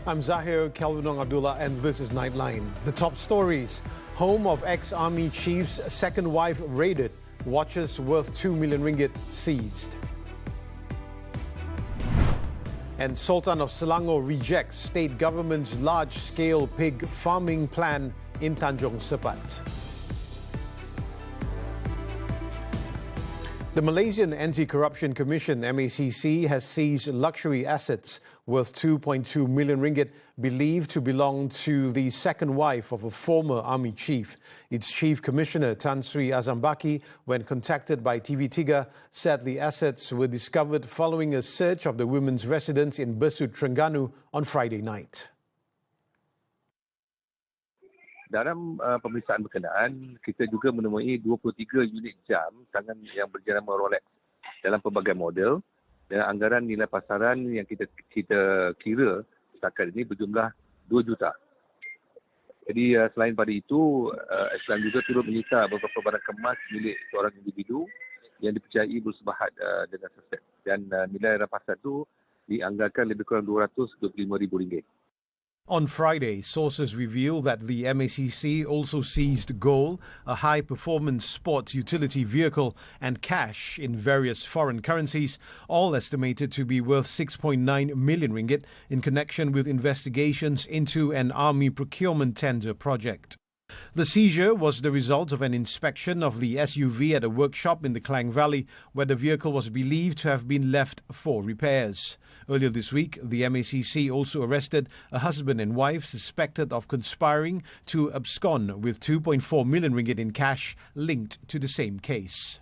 I'm Zahir, Kelvin Abdullah, and this is Nightline. The top stories. Home of ex-army chief's second wife raided. Watches worth 2 million ringgit seized. And Sultan of Selangor rejects state government's large-scale pig farming plan in Tanjung Sepat. The Malaysian Anti-Corruption Commission, MACC, has seized luxury assets worth 2.2 million ringgit believed to belong to the second wife of a former army chief. Its chief commissioner, Tan Sri Azambaki, when contacted by TV3, said the assets were discovered following a search of the women's residence in Besut, Terengganu on Friday night. Dalam pemeriksaan berkenaan, kita juga menemui 23 unit jam tangan yang berjenama Rolex dalam pelbagai model dan anggaran nilai pasaran yang kita kira setakat ini berjumlah 2 juta. Jadi selain pada itu, Islam juga turut menyita beberapa barang kemas milik seorang individu yang dipercayai bersebahat dengan suspek dan nilai rampasan itu dianggarkan lebih kurang RM225,000. On Friday, sources reveal that the MACC also seized gold, a high-performance sports utility vehicle, and cash in various foreign currencies, all estimated to be worth 6.9 million ringgit in connection with investigations into an army procurement tender project. The seizure was the result of an inspection of the SUV at a workshop in the Klang Valley, where the vehicle was believed to have been left for repairs. Earlier this week, the MACC also arrested a husband and wife suspected of conspiring to abscond with 2.4 million ringgit in cash linked to the same case.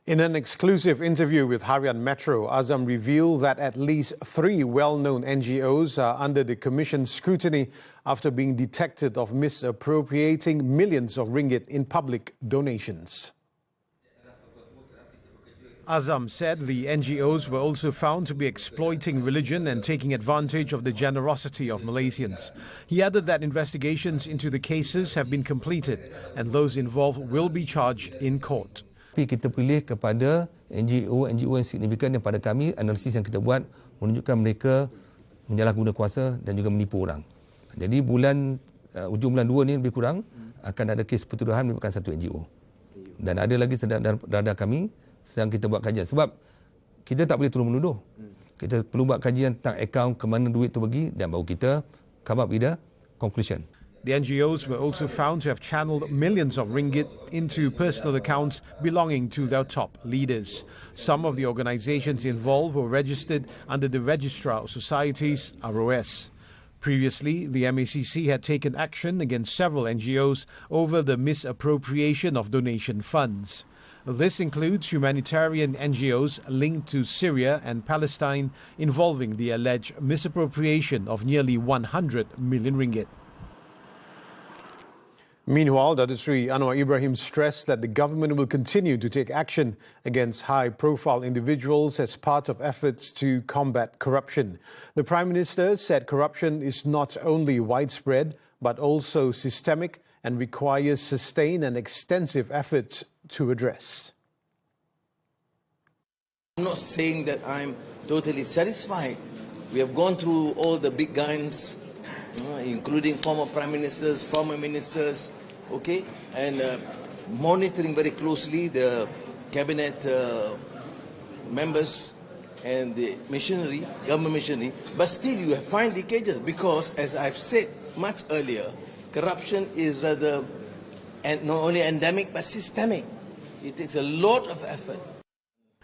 In an exclusive interview with Harian Metro, Azam revealed that at least 3 well-known NGOs are under the Commission's scrutiny after being detected of misappropriating millions of ringgit in public donations. Azam said the NGOs were also found to be exploiting religion and taking advantage of the generosity of Malaysians. He added that investigations into the cases have been completed and those involved will be charged in court. Tapi kita pilih kepada NGO yang signifikan yang pada kami, analisis yang kita buat menunjukkan mereka menyalahguna kuasa dan juga menipu orang. Jadi ujung bulan 2 ni lebih kurang akan ada kes pertuduhan melibatkan satu NGO. Dan ada lagi sedang radar kami sedang kita buat kajian. Sebab kita tak boleh terus menuduh. Kita perlu buat kajian tentang akaun ke mana duit tu pergi dan baru kita come up with a conclusion. The NGOs were also found to have channeled millions of ringgit into personal accounts belonging to their top leaders. Some of the organizations involved were registered under the Registrar of Societies, ROS. Previously, the MACC had taken action against several NGOs over the misappropriation of donation funds. This includes humanitarian NGOs linked to Syria and Palestine involving the alleged misappropriation of nearly 100 million ringgit. Meanwhile, Datuk Sri Anwar Ibrahim stressed that the government will continue to take action against high-profile individuals as part of efforts to combat corruption. The Prime Minister said corruption is not only widespread but also systemic and requires sustained and extensive efforts to address. I'm not saying that I'm totally satisfied. We have gone through all the big guns, including former prime ministers, former ministers, okay, and monitoring very closely the cabinet members and the machinery, government machinery. But still you find leakages because, as I've said much earlier, corruption is rather not only endemic but systemic. It takes a lot of effort.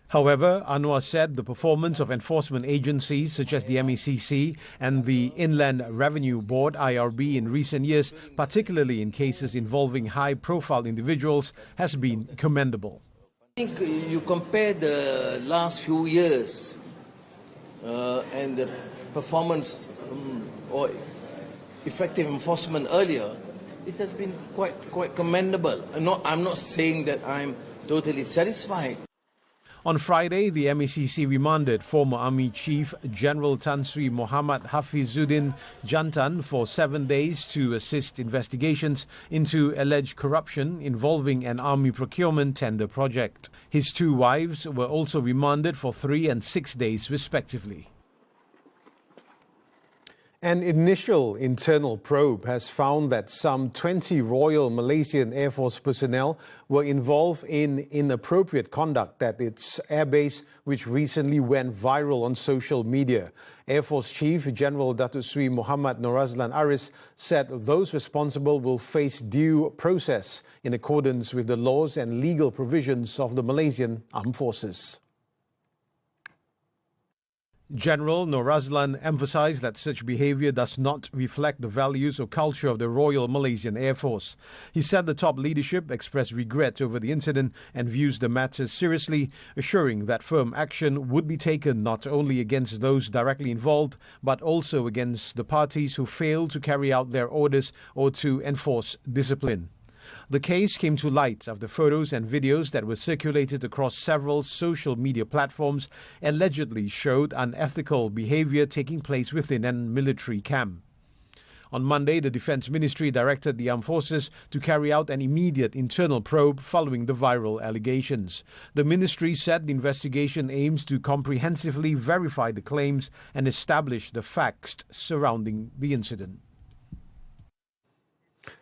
However, Anwar said the performance of enforcement agencies such as the MACC and the Inland Revenue Board, IRB, in recent years, particularly in cases involving high-profile individuals, has been commendable. I think you compare the last few years and the performance or effective enforcement earlier, it has been quite commendable. I'm not saying that I'm totally satisfied. On Friday, the MACC remanded former Army Chief General Tan Sri Muhammad Hafizuddin Jantan for 7 days to assist investigations into alleged corruption involving an army procurement tender project. His 2 wives were also remanded for 3 and 6 days respectively. An initial internal probe has found that some 20 Royal Malaysian Air Force personnel were involved in inappropriate conduct at its airbase, which recently went viral on social media. Air Force Chief General Datuk Sri Muhammad Norazlan Aris said those responsible will face due process in accordance with the laws and legal provisions of the Malaysian Armed Forces. General Norazlan emphasized that such behavior does not reflect the values or culture of the Royal Malaysian Air Force. He said the top leadership expressed regret over the incident and views the matter seriously, assuring that firm action would be taken not only against those directly involved, but also against the parties who failed to carry out their orders or to enforce discipline. The case came to light after photos and videos that were circulated across several social media platforms allegedly showed unethical behavior taking place within a military camp. On Monday, the Defence Ministry directed the Armed Forces to carry out an immediate internal probe following the viral allegations. The ministry said the investigation aims to comprehensively verify the claims and establish the facts surrounding the incident.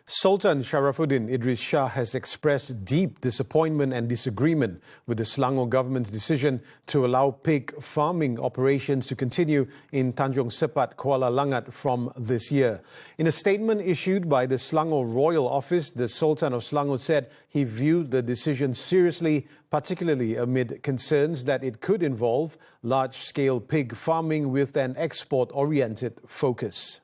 Sultan Sharafuddin Idris Shah has expressed deep disappointment and disagreement with the Selangor government's decision to allow pig farming operations to continue in Tanjung Sepat, Kuala Langat from this year. In a statement issued by the Selangor Royal Office, the Sultan of Selangor said he viewed the decision seriously, particularly amid concerns that it could involve large-scale pig farming with an export-oriented focus.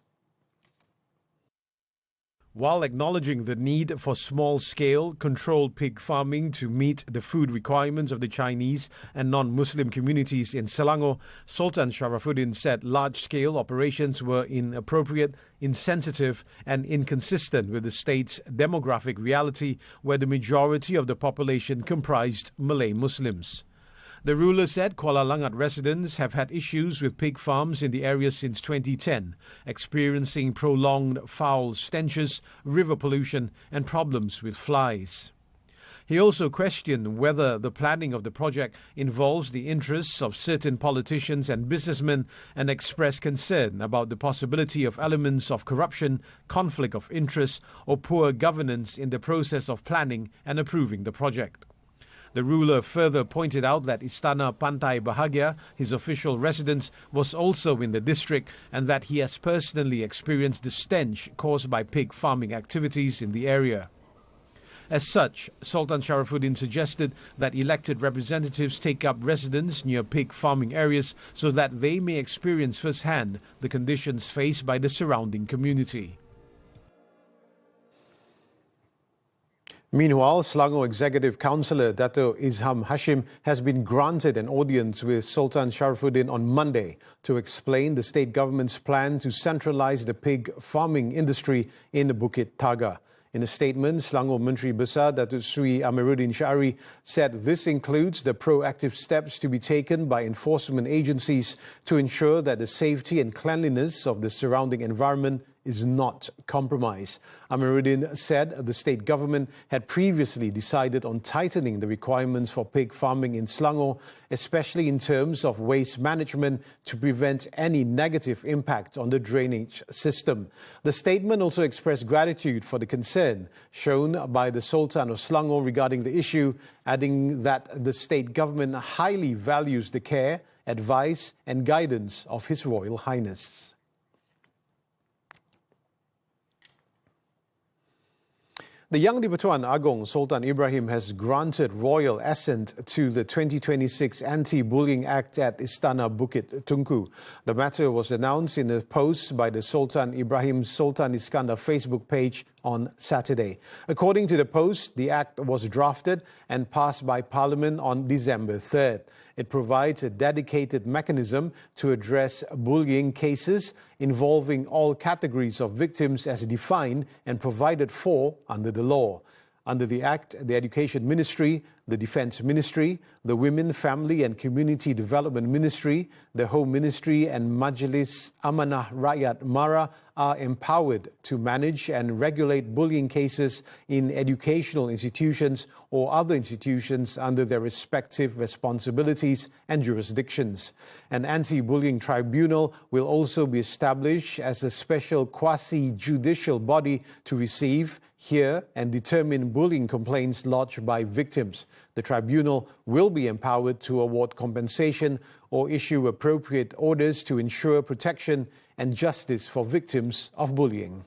While acknowledging the need for small-scale, controlled pig farming to meet the food requirements of the Chinese and non-Muslim communities in Selangor, Sultan Sharafuddin said large-scale operations were inappropriate, insensitive and inconsistent with the state's demographic reality, where the majority of the population comprised Malay Muslims. The ruler said Kuala Langat residents have had issues with pig farms in the area since 2010, experiencing prolonged foul stenches, river pollution and problems with flies. He also questioned whether the planning of the project involves the interests of certain politicians and businessmen and expressed concern about the possibility of elements of corruption, conflict of interest or poor governance in the process of planning and approving the project. The ruler further pointed out that Istana Pantai Bahagia, his official residence, was also in the district and that he has personally experienced the stench caused by pig farming activities in the area. As such, Sultan Sharafuddin suggested that elected representatives take up residence near pig farming areas so that they may experience firsthand the conditions faced by the surrounding community. Meanwhile, Selangor Executive Councillor Dato' Izham Hashim has been granted an audience with Sultan Sharafuddin on Monday to explain the state government's plan to centralise the pig farming industry in Bukit Taga. In a statement, Selangor Menteri Besar Datuk Sri Amiruddin Syari said this includes the proactive steps to be taken by enforcement agencies to ensure that the safety and cleanliness of the surrounding environment is not compromised. Amiruddin said the state government had previously decided on tightening the requirements for pig farming in Selangor, especially in terms of waste management to prevent any negative impact on the drainage system. The statement also expressed gratitude for the concern shown by the Sultan of Selangor regarding the issue, adding that the state government highly values the care, advice and guidance of His Royal Highness. The Yang di-Pertuan Agong Sultan Ibrahim has granted royal assent to the 2026 Anti-Bullying Act at Istana Bukit Tunku. The matter was announced in a post by the Sultan Ibrahim Sultan Iskandar Facebook page on Saturday. According to the post, the act was drafted and passed by Parliament on December 3rd. It provides a dedicated mechanism to address bullying cases involving all categories of victims as defined and provided for under the law. Under the Act, the Education Ministry, the Defence Ministry, the Women, Family and Community Development Ministry, the Home Ministry and Majlis Amanah Rakyat Mara are empowered to manage and regulate bullying cases in educational institutions or other institutions under their respective responsibilities and jurisdictions. An anti-bullying tribunal will also be established as a special quasi-judicial body to receive, hear and determine bullying complaints lodged by victims. The tribunal will be empowered to award compensation or issue appropriate orders to ensure protection and justice for victims of bullying.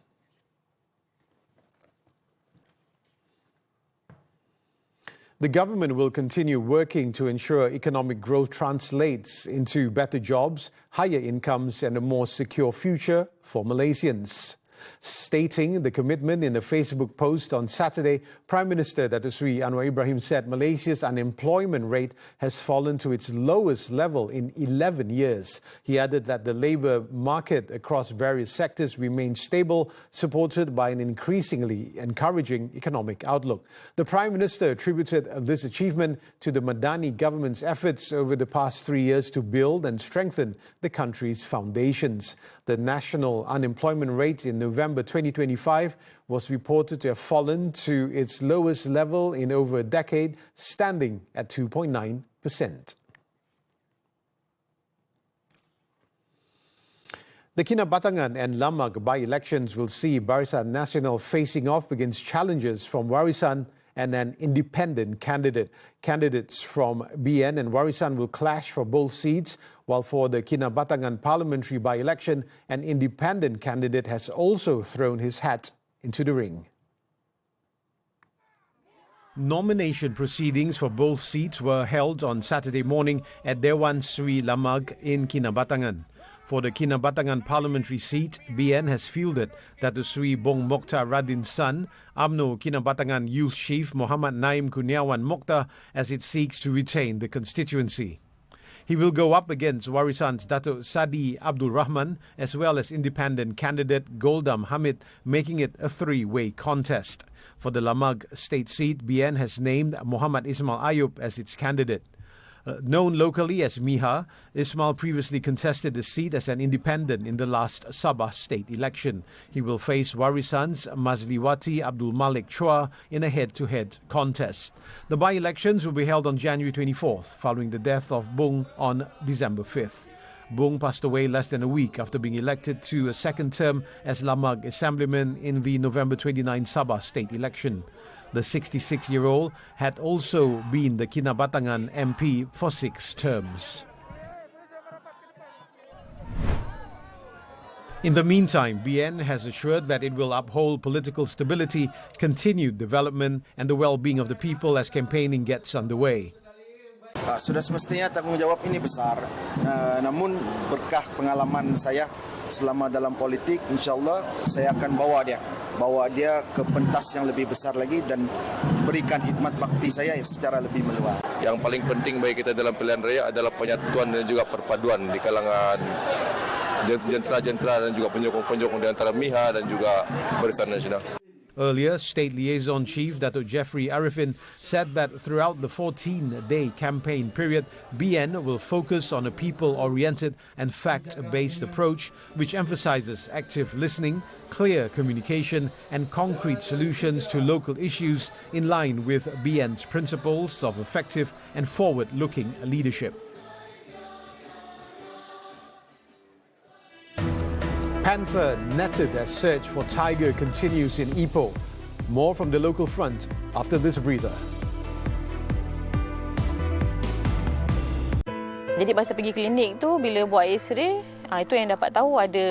The government will continue working to ensure economic growth translates into better jobs, higher incomes and a more secure future for Malaysians. Stating the commitment in a Facebook post on Saturday, Prime Minister Datuk Seri Anwar Ibrahim said Malaysia's unemployment rate has fallen to its lowest level in 11 years. He added that the labour market across various sectors remains stable, supported by an increasingly encouraging economic outlook. The Prime Minister attributed this achievement to the Madani government's efforts over the past 3 years to build and strengthen the country's foundations. The national unemployment rate in November 2025 was reported to have fallen to its lowest level in over a decade, standing at 2.9%. The Kinabatangan and MACC by-elections will see Barisan Nasional facing off against challengers from Warisan and an independent candidate. Candidates from BN and Warisan will clash for both seats, while for the Kinabatangan parliamentary by-election, an independent candidate has also thrown his hat into the ring. Nomination proceedings for both seats were held on Saturday morning at Dewan Sri Lamag in Kinabatangan. For the Kinabatangan parliamentary seat, BN has fielded Datuk Seri Bong Mokhtar Radin's son, UMNO Kinabatangan Youth Chief Muhammad Naim Kurniawan Mokhtar, as it seeks to retain the constituency. He will go up against Warisan's Datuk Sadi Abdul Rahman as well as independent candidate Goldam Hamid, making it a three-way contest. For the Lamag state seat, BN has named Muhammad Ismail Ayub as its candidate. Known locally as Miha, Ismail previously contested the seat as an independent in the last Sabah state election. He will face Warisan's Mazliwati Abdul Malik Chua in a head-to-head contest. The by-elections will be held on January 24th, following the death of Bung on December 5th. Bung passed away less than a week after being elected to a second term as Lamag Assemblyman in the November 29 Sabah state election. The 66-year-old had also been the Kinabatangan MP for 6 terms. In the meantime, BN has assured that it will uphold political stability, continued development and the well-being of the people as campaigning gets underway. Sudah semestinya tanggungjawab ini besar, namun berkah pengalaman saya selama dalam politik, insyaAllah saya akan bawa dia ke pentas yang lebih besar lagi dan berikan khidmat bakti saya secara lebih meluas. Yang paling penting bagi kita dalam pilihan raya adalah penyatuan dan juga perpaduan di kalangan jentera-jentera dan juga penyokong-penyokong di antara MIHA dan juga Barisan Nasional. Earlier, State Liaison Chief Datuk Jeffrey Arifin said that throughout the 14-day campaign period, BN will focus on a people-oriented and fact-based approach which emphasizes active listening, clear communication and concrete solutions to local issues in line with BN's principles of effective and forward-looking leadership. Panther netted as search for tiger continues in Ipoh. More from the local front after this breather. Jadi masa pergi klinik tu, bila buat X-ray, itu yang dapat tahu ada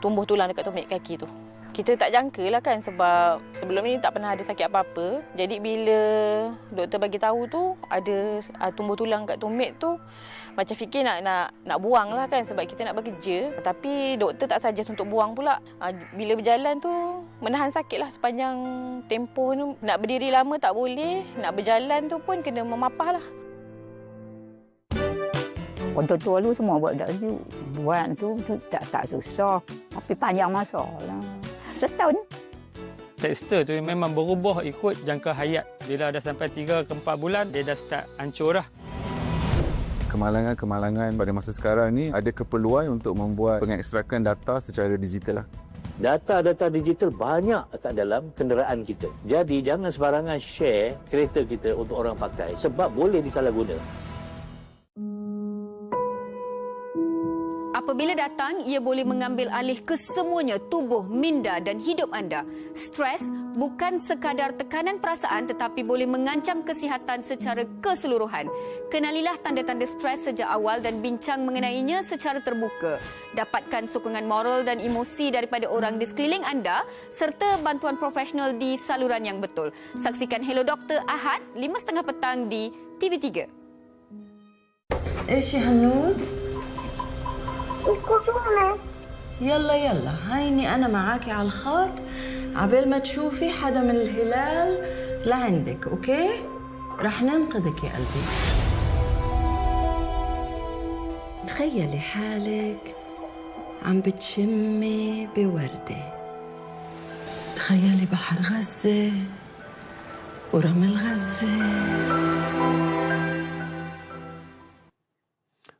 tumbuh tulang dekat tumit kaki tu. Kita tak jangka lah kan sebab sebelum ni tak pernah ada sakit apa-apa. Jadi bila doktor bagi tahu tu ada tumbuh tulang kat tumit tu, macam fikir nak buang lah kan sebab kita nak bekerja. Tapi doktor tak saja untuk buang pula. Bila berjalan tu menahan sakit lah sepanjang tempoh tu. Nak berdiri lama tak boleh, nak berjalan tu pun kena memapah lah. Untuk tua lu semua buat dah tu. Buat tu tak susah. Tapi panjang masa lah. Setahun. Tekstur tu memang berubah ikut jangka hayat. Bila dah sampai 3 ke 4 bulan, dia dah start hancur dah. Kemalangan pada masa sekarang ni ada keperluan untuk membuat pengekstrakan data secara digital lah. Data-data digital banyak kat dalam kenderaan kita. Jadi jangan sebarangan share kereta kita untuk orang pakai sebab boleh disalahguna. Apabila datang, ia boleh mengambil alih kesemuanya tubuh, minda dan hidup anda. Stres bukan sekadar tekanan perasaan tetapi boleh mengancam kesihatan secara keseluruhan. Kenalilah tanda-tanda stres sejak awal dan bincang mengenainya secara terbuka. Dapatkan sokongan moral dan emosi daripada orang di sekeliling anda serta bantuan profesional di saluran yang betul. Saksikan Hello Doktor Ahad 5:30 petang di TV3. ايش يا هنود؟ يلا يلا هيني أنا معاكي على الخط عبال ما تشوفي حدا من الهلال لعندك أوكي؟ رح ننقذك يا قلبي. تخيلي حالك عم بتشمي بوردة. تخيلي بحر غزة ورمل غزة.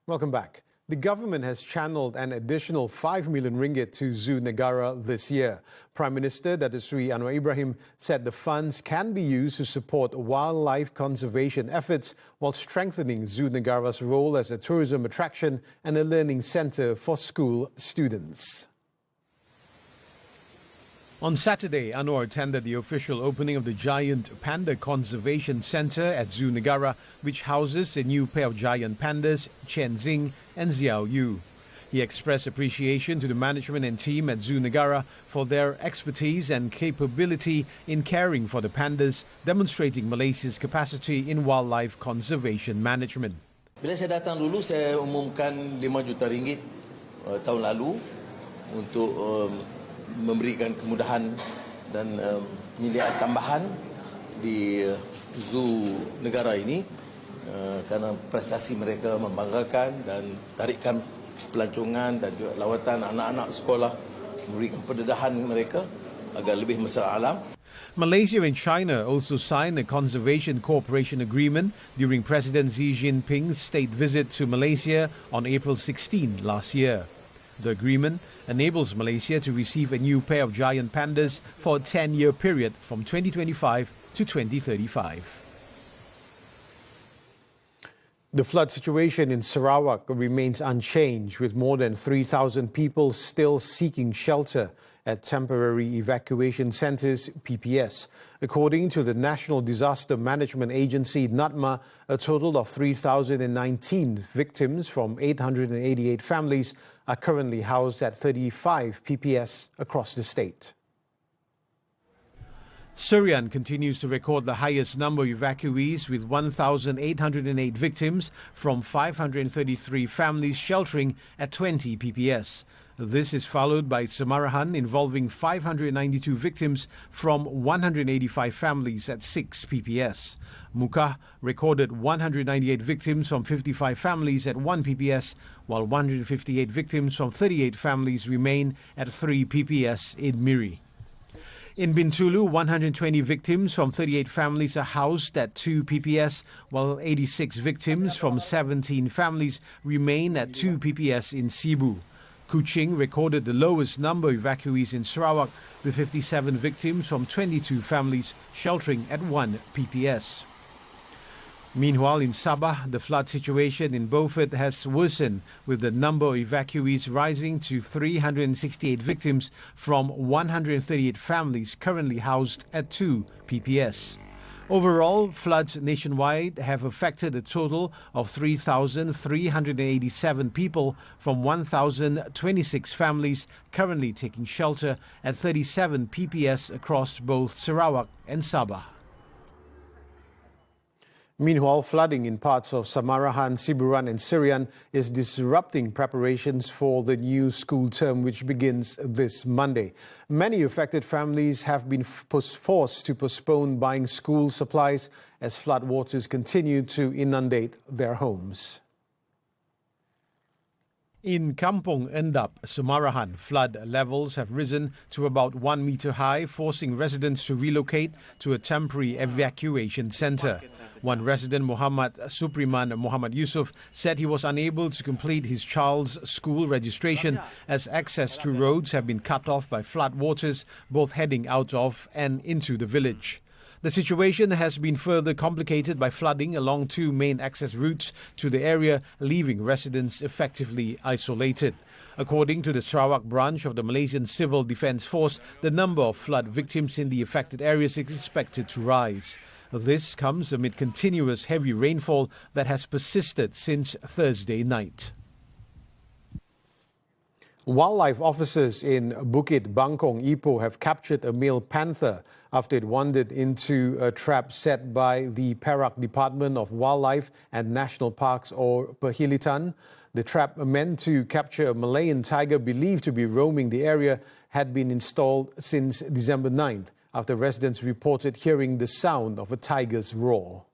Welcome back. The government has channeled an additional 5 million ringgit to Zoo Negara this year. Prime Minister Datuk Seri Anwar Ibrahim said the funds can be used to support wildlife conservation efforts while strengthening Zoo Negara's role as a tourism attraction and a learning centre for school students. On Saturday, Anwar attended the official opening of the Giant Panda Conservation Centre at Zoo Negara, which houses a new pair of giant pandas, Chen Xing and Xiao Yu. He expressed appreciation to the management and team at Zoo Negara for their expertise and capability in caring for the pandas, demonstrating Malaysia's capacity in wildlife conservation management. Bila saya datang dulu, saya umumkan 5 juta ringgit tahun lalu untuk memberikan kemudahan dan penyediaan tambahan di Zoo Negara ini kerana prestasi mereka membanggakan dan tarikan pelancongan dan juga lawatan anak-anak sekolah memberikan pendedahan mereka agar lebih mesra alam. Malaysia and China also signed a conservation cooperation agreement during President Xi Jinping's state visit to Malaysia on April 16 last year. The agreement enables Malaysia to receive a new pair of giant pandas for a 10-year period from 2025 to 2035. The flood situation in Sarawak remains unchanged, with more than 3,000 people still seeking shelter at temporary evacuation centres, PPS. According to the National Disaster Management Agency, NADMA, a total of 3,019 victims from 888 families are currently housed at 35 PPS across the state. Syrian continues to record the highest number of evacuees, with 1,808 victims from 533 families sheltering at 20 PPS. This is followed by Samarahan, involving 592 victims from 185 families at 6 PPS. Muka recorded 198 victims from 55 families at 1 PPS, while 158 victims from 38 families remain at 3 PPS in Miri. In Bintulu, 120 victims from 38 families are housed at 2 PPS, while 86 victims from 17 families remain at 2 PPS in Sibu. Kuching recorded the lowest number of evacuees in Sarawak, with 57 victims from 22 families sheltering at 1 PPS. Meanwhile, in Sabah, the flood situation in Beaufort has worsened, with the number of evacuees rising to 368 victims from 138 families currently housed at 2 PPS. Overall, floods nationwide have affected a total of 3,387 people from 1,026 families currently taking shelter at 37 PPS across both Sarawak and Sabah. Meanwhile, flooding in parts of Samarahan, Siburan and Sirian is disrupting preparations for the new school term, which begins this Monday. Many affected families have been forced to postpone buying school supplies as floodwaters continue to inundate their homes. In Kampung Endap, Sumarahan, flood levels have risen to about 1 meter high, forcing residents to relocate to a temporary evacuation center. One resident, Muhammad Supriman Muhammad Yusuf, said he was unable to complete his child's school registration as access to roads have been cut off by flood waters, both heading out of and into the village. The situation has been further complicated by flooding along two main access routes to the area, leaving residents effectively isolated. According to the Sarawak branch of the Malaysian Civil Defence Force, the number of flood victims in the affected areas is expected to rise. This comes amid continuous heavy rainfall that has persisted since Thursday night. Wildlife officers in Bukit Bangkong, Ipoh, have captured a male panther after it wandered into a trap set by the Perak Department of Wildlife and National Parks, or Perhilitan. The trap, meant to capture a Malayan tiger believed to be roaming the area, had been installed since December 9th after residents reported hearing the sound of a tiger's roar.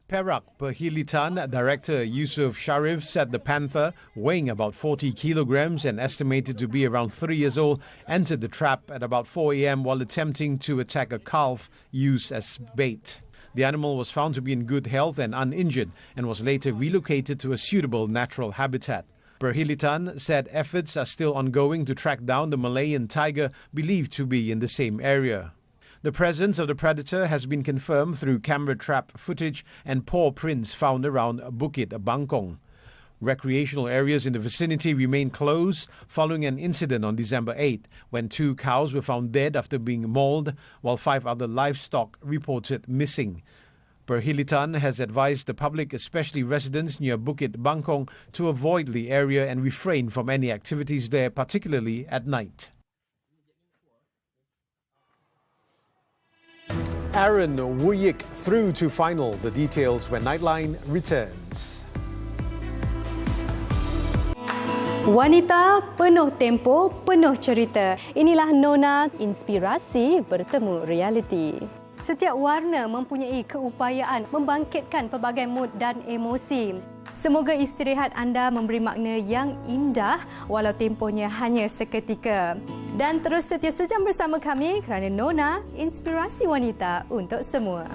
Perak Perhilitan Director Yusuf Sharif said the panther, weighing about 40 kilograms and estimated to be around 3 years old, entered the trap at about 4 a.m. while attempting to attack a calf used as bait. The animal was found to be in good health and uninjured and was later relocated to a suitable natural habitat. Perhilitan said efforts are still ongoing to track down the Malayan tiger believed to be in the same area. The presence of the predator has been confirmed through camera trap footage and paw prints found around Bukit Bangkong. Recreational areas in the vicinity remain closed following an incident on December 8 when 2 cows were found dead after being mauled, while 5 other livestock reported missing. Perhilitan has advised the public, especially residents near Bukit Bangkong, to avoid the area and refrain from any activities there, particularly at night. Aaron Wuyik through to final. The details when Nightline returns. Wanita penuh tempo, penuh cerita. Inilah Nona, inspirasi bertemu realiti. Setiap warna mempunyai keupayaan membangkitkan pelbagai mood dan emosi. Semoga istirahat anda memberi makna yang indah walau tempohnya hanya seketika. Dan terus setia sejam bersama kami kerana Nona, inspirasi wanita untuk semua.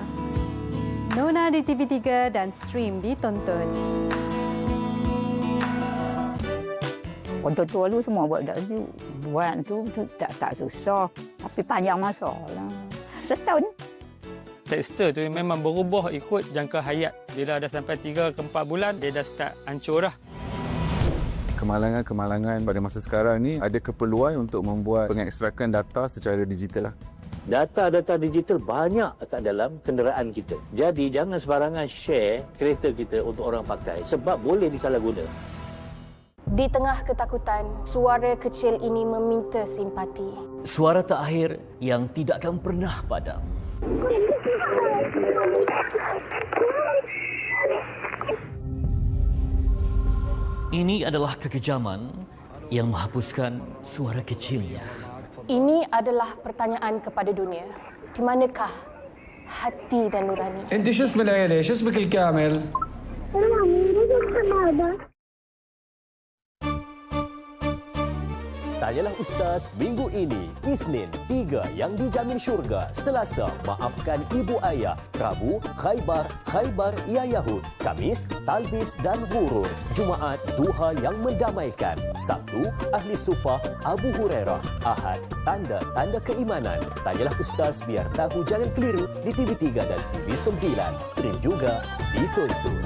Nona di TV3 dan stream ditonton. Untuk tua lu semua buat baju. Buat tu tak susah. Tapi panjang masa lah. Setahun. Tekstur tu memang berubah ikut jangka hayat. Bila dah sampai 3 ke 4 bulan, dia dah start hancur dah. Kemalangan pada masa sekarang ni ada keperluan untuk membuat pengekstrakan data secara digital lah. Data-data digital banyak kat dalam kenderaan kita. Jadi jangan sebarangan share kereta kita untuk orang pakai sebab boleh disalahguna. Di tengah ketakutan, suara kecil ini meminta simpati. Suara terakhir yang tidak akan pernah padam. Ini adalah kekejaman yang menghapuskan suara kecilnya. Ini adalah pertanyaan kepada dunia. Di manakah hati dan nurani? انت شو اسم العيلة؟ شو اسمك الكامل؟ Tanyalah Ustaz minggu ini, Isnin 3 yang dijamin syurga, Selasa maafkan ibu ayah, Rabu Khaybar ya Yahud, Kamis talbis dan ghurur, Jumaat duha yang mendamaikan, Sabtu ahli sufah Abu Hurairah, Ahad tanda-tanda keimanan. Tanyalah Ustaz biar tahu jangan keliru di TV3 dan TV9. Stream juga ditonton.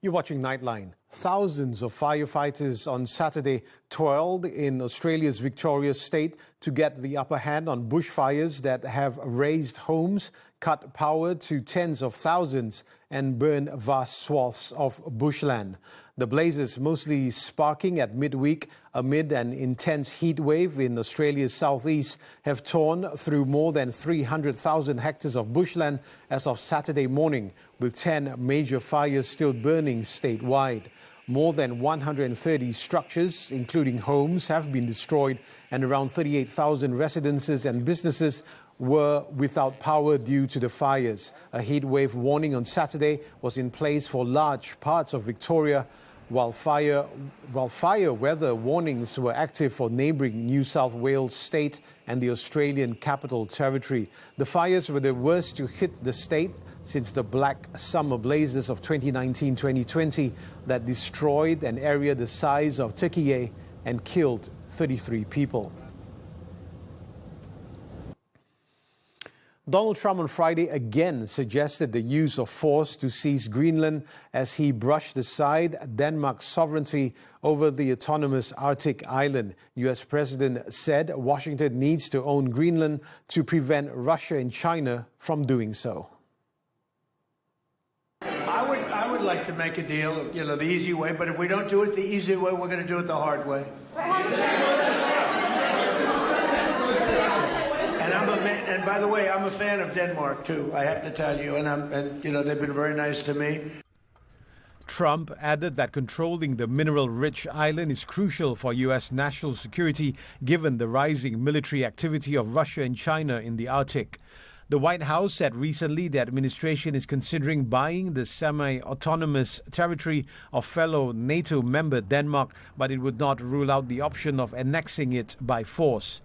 You're watching Nightline. Thousands of firefighters on Saturday toiled in Australia's Victoria state to get the upper hand on bushfires that have razed homes, cut power to tens of thousands, and burned vast swaths of bushland. The blazes, mostly sparking at midweek amid an intense heat wave in Australia's southeast, have torn through more than 300,000 hectares of bushland as of Saturday morning, with 10 major fires still burning statewide. More than 130 structures, including homes, have been destroyed, and around 38,000 residences and businesses were without power due to the fires. A heatwave warning on Saturday was in place for large parts of Victoria, while fire weather warnings were active for neighbouring New South Wales state and the Australian Capital Territory. The fires were the worst to hit the state since the black summer blazes of 2019-2020 that destroyed an area the size of Turkey and killed 33 people. Donald Trump on Friday again suggested the use of force to seize Greenland as he brushed aside Denmark's sovereignty over the autonomous Arctic island. U.S. President said Washington needs to own Greenland to prevent Russia and China from doing so. I would like to make a deal, the easy way, but if we don't do it the easy way, we're going to do it the hard way. And by the way, I'm a fan of Denmark too, I have to tell you, and they've been very nice to me. Trump added that controlling the mineral-rich island is crucial for U.S. national security given the rising military activity of Russia and China in the Arctic. The White House said recently the administration is considering buying the semi-autonomous territory of fellow NATO member Denmark, but it would not rule out the option of annexing it by force.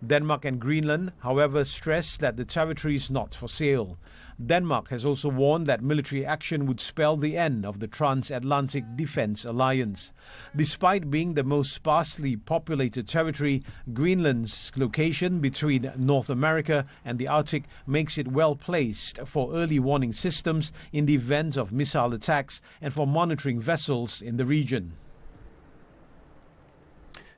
Denmark and Greenland, however, stressed that the territory is not for sale. Denmark has also warned that military action would spell the end of the Transatlantic Defence Alliance. Despite being the most sparsely populated territory, Greenland's location between North America and the Arctic makes it well placed for early warning systems in the event of missile attacks and for monitoring vessels in the region.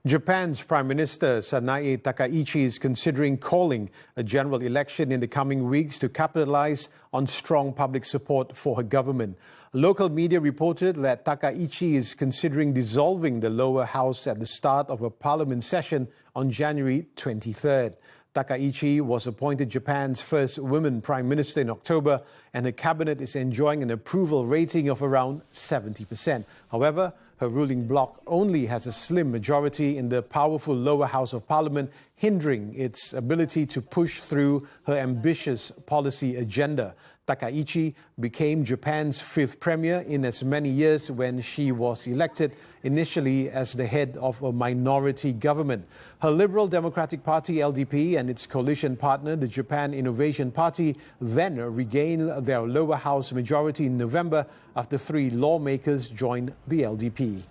Japan's Prime Minister Sanae Takaichi is considering calling a general election in the coming weeks to capitalize on strong public support for her government. Local media reported that Takaichi is considering dissolving the lower house at the start of a parliament session on January 23rd. Takaichi was appointed Japan's first woman prime minister in October, and her cabinet is enjoying an approval rating of around 70%. However, her ruling bloc only has a slim majority in the powerful lower house of parliament, hindering its ability to push through her ambitious policy agenda. Takaichi became Japan's fifth premier in as many years when she was elected, initially as the head of a minority government. Her Liberal Democratic Party, LDP, and its coalition partner, the Japan Innovation Party, then regained their lower house majority in November after three lawmakers joined the LDP.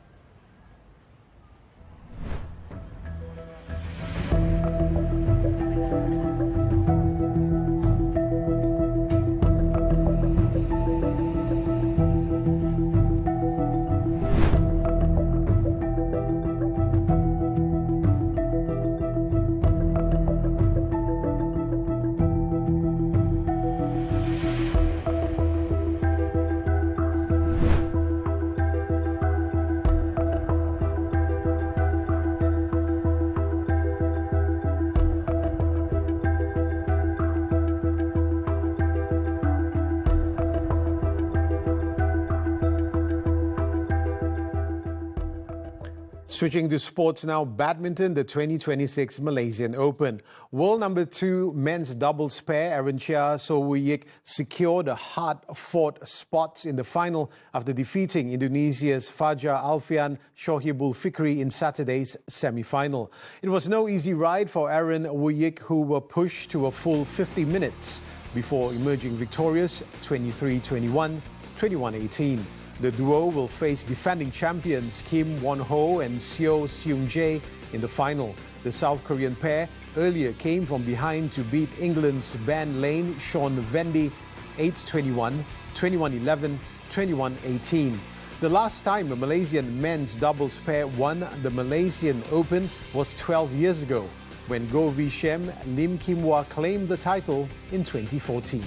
Switching to sports now, badminton, the 2026 Malaysian Open. World number 2 men's doubles pair Aaron Chia So Woo-yik secured a hard-fought spot in the final after defeating Indonesia's Fajar Alfian Shohibul Fikri in Saturday's semi-final. It was no easy ride for Aaron Woo-yik, who were pushed to a full 50 minutes before emerging victorious 23-21, 21-18. The duo will face defending champions Kim Won-ho and Seo Seung-jae in the final. The South Korean pair earlier came from behind to beat England's Ben Lane, Sean Vendy 8-21, 21-11, 21-18. The last time a Malaysian men's doubles pair won the Malaysian Open was 12 years ago, when Goh Wee Shem, Lim Kim Wah claimed the title in 2014.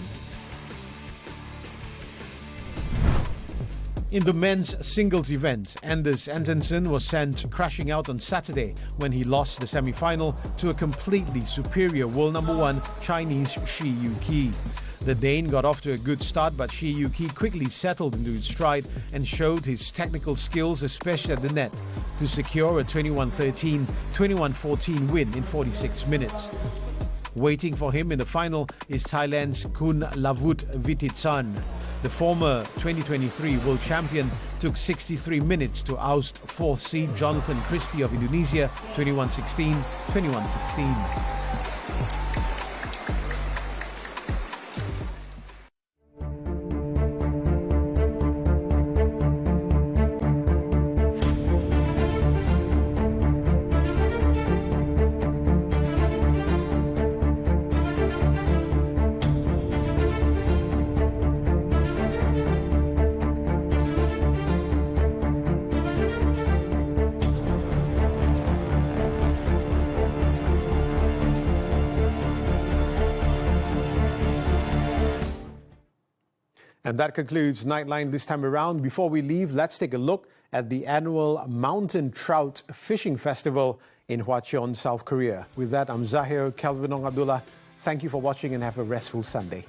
In the men's singles event, Anders Antonsen was sent crashing out on Saturday when he lost the semi-final to a completely superior world number 1 Chinese Shi Yuqi. The Dane got off to a good start, but Shi Yuqi quickly settled into his stride and showed his technical skills, especially at the net, to secure a 21-13, 21-14 win in 46 minutes. Waiting for him in the final is Thailand's Kun Lavut Vititsan. The former 2023 world champion took 63 minutes to oust 4th seed Jonathan Christie of Indonesia 21-16, 21-16. And that concludes Nightline this time around. Before we leave, let's take a look at the annual Mountain Trout Fishing Festival in Hwacheon, South Korea. With that, I'm Zahir, Kelvin, Abdullah. Thank you for watching and have a restful Sunday.